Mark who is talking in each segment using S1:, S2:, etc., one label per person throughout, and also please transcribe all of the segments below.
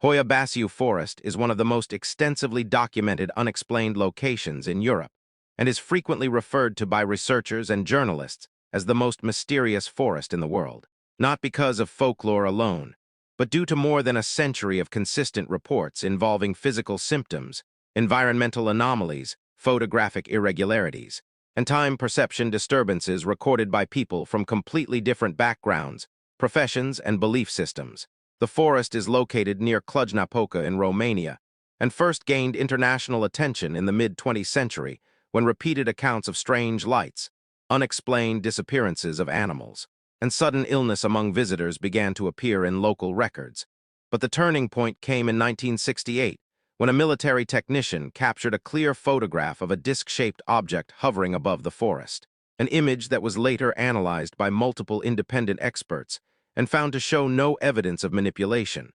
S1: Hoia Baciu Forest is one of the most extensively documented unexplained locations in Europe and is frequently referred to by researchers and journalists as the most mysterious forest in the world, not because of folklore alone, but due to more than a century of consistent reports involving physical symptoms, environmental anomalies, photographic irregularities, and time perception disturbances recorded by people from completely different backgrounds, professions, and belief systems. The forest is located near Cluj-Napoca in Romania and first gained international attention in the mid-20th century when repeated accounts of strange lights, unexplained disappearances of animals, and sudden illness among visitors began to appear in local records. But the turning point came in 1968 when a military technician captured a clear photograph of a disc-shaped object hovering above the forest, an image that was later analyzed by multiple independent experts and found to show no evidence of manipulation,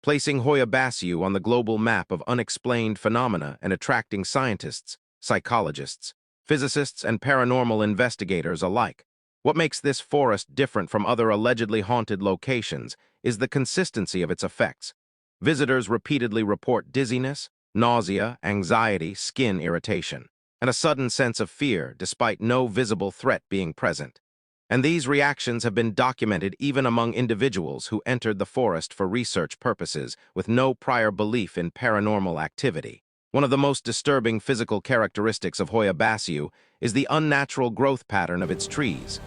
S1: placing Hoia Baciu on the global map of unexplained phenomena and attracting scientists, psychologists, physicists, and paranormal investigators alike. What makes this forest different from other allegedly haunted locations is the consistency of its effects. Visitors repeatedly report dizziness, nausea, anxiety, skin irritation, and a sudden sense of fear despite no visible threat being present. And these reactions have been documented even among individuals who entered the forest for research purposes with no prior belief in paranormal activity. One of the most disturbing physical characteristics of Hoia Baciu is the unnatural growth pattern of its trees,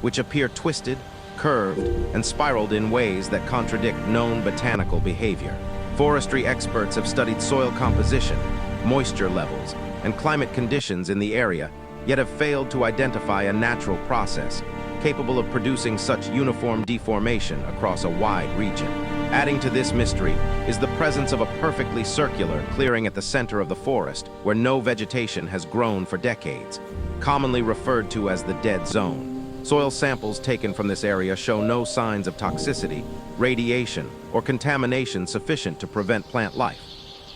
S1: which appear twisted, curved, and spiraled in ways that contradict known botanical behavior. Forestry experts have studied soil composition, moisture levels, and climate conditions in the area, yet have failed to identify a natural process capable of producing such uniform deformation across a wide region. Adding to this mystery is the presence of a perfectly circular clearing at the center of the forest where no vegetation has grown for decades, commonly referred to as the dead zone. Soil samples taken from this area show no signs of toxicity, radiation, or contamination sufficient to prevent plant life.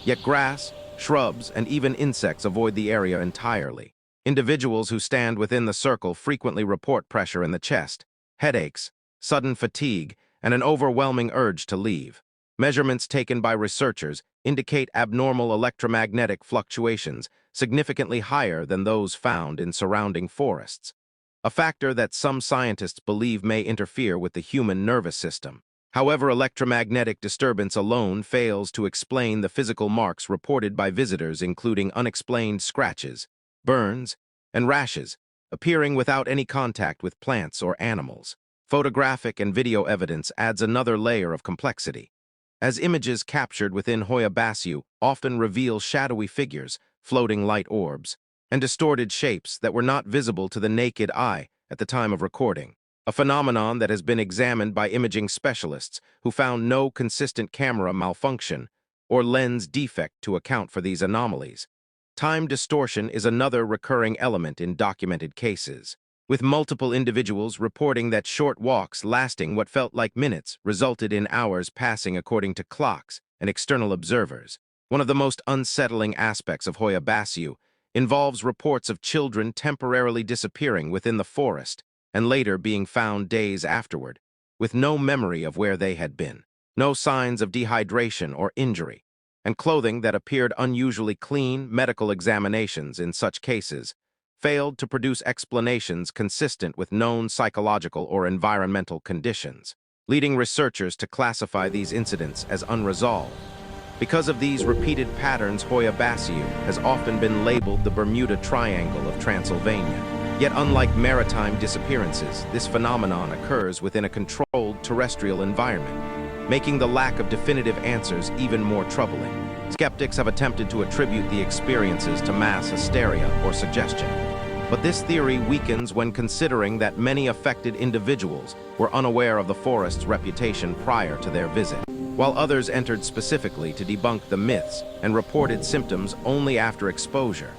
S1: Yet grass, shrubs, and even insects avoid the area entirely. Individuals who stand within the circle frequently report pressure in the chest, headaches, sudden fatigue, and an overwhelming urge to leave. Measurements taken by researchers indicate abnormal electromagnetic fluctuations significantly higher than those found in surrounding forests, a factor that some scientists believe may interfere with the human nervous system. However, electromagnetic disturbance alone fails to explain the physical marks reported by visitors, including unexplained scratches, burns, and rashes, appearing without any contact with plants or animals. Photographic and video evidence adds another layer of complexity, as images captured within Hoia Baciu often reveal shadowy figures, floating light orbs, and distorted shapes that were not visible to the naked eye at the time of recording, a phenomenon that has been examined by imaging specialists who found no consistent camera malfunction or lens defect to account for these anomalies. Time distortion is another recurring element in documented cases, with multiple individuals reporting that short walks lasting what felt like minutes resulted in hours passing according to clocks and external observers. One of the most unsettling aspects of Hoia Baciu involves reports of children temporarily disappearing within the forest and later being found days afterward, with no memory of where they had been, no signs of dehydration or injury, and clothing that appeared unusually clean. Medical examinations in such cases failed to produce explanations consistent with known psychological or environmental conditions, leading researchers to classify these incidents as unresolved. Because of these repeated patterns, Hoia Baciu has often been labeled the Bermuda Triangle of Transylvania. Yet unlike maritime disappearances, this phenomenon occurs within a controlled terrestrial environment, making the lack of definitive answers even more troubling. Skeptics have attempted to attribute the experiences to mass hysteria or suggestion, but this theory weakens when considering that many affected individuals were unaware of the forest's reputation prior to their visit, while others entered specifically to debunk the myths and reported symptoms only after exposure.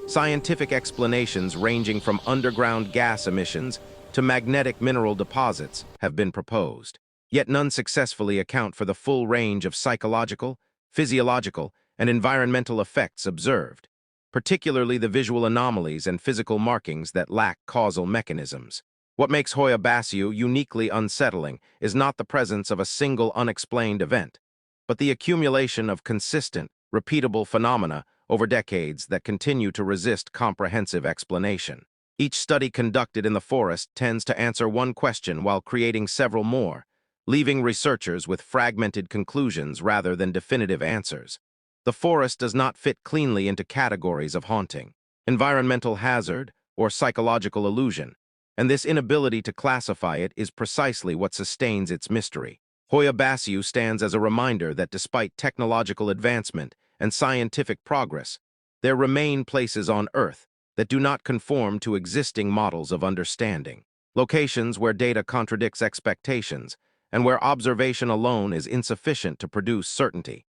S1: Scientific explanations ranging from underground gas emissions to magnetic mineral deposits have been proposed, yet none successfully account for the full range of psychological, physiological, and environmental effects observed, particularly the visual anomalies and physical markings that lack causal mechanisms. What makes Hoia Baciu uniquely unsettling is not the presence of a single unexplained event, but the accumulation of consistent, repeatable phenomena over decades that continue to resist comprehensive explanation. Each study conducted in the forest tends to answer one question while creating several more, leaving researchers with fragmented conclusions rather than definitive answers. The forest does not fit cleanly into categories of haunting, environmental hazard, or psychological illusion, and this inability to classify it is precisely what sustains its mystery. Hoia Baciu stands as a reminder that despite technological advancement and scientific progress, there remain places on Earth that do not conform to existing models of understanding, locations where data contradicts expectations, and where observation alone is insufficient to produce certainty.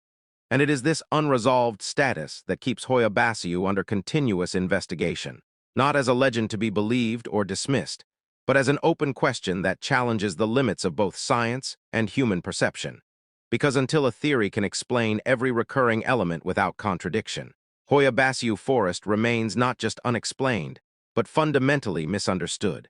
S1: And it is this unresolved status that keeps Hoia Baciu under continuous investigation, not as a legend to be believed or dismissed, but as an open question that challenges the limits of both science and human perception. Because until a theory can explain every recurring element without contradiction, Hoia Baciu Forest remains not just unexplained, but fundamentally misunderstood.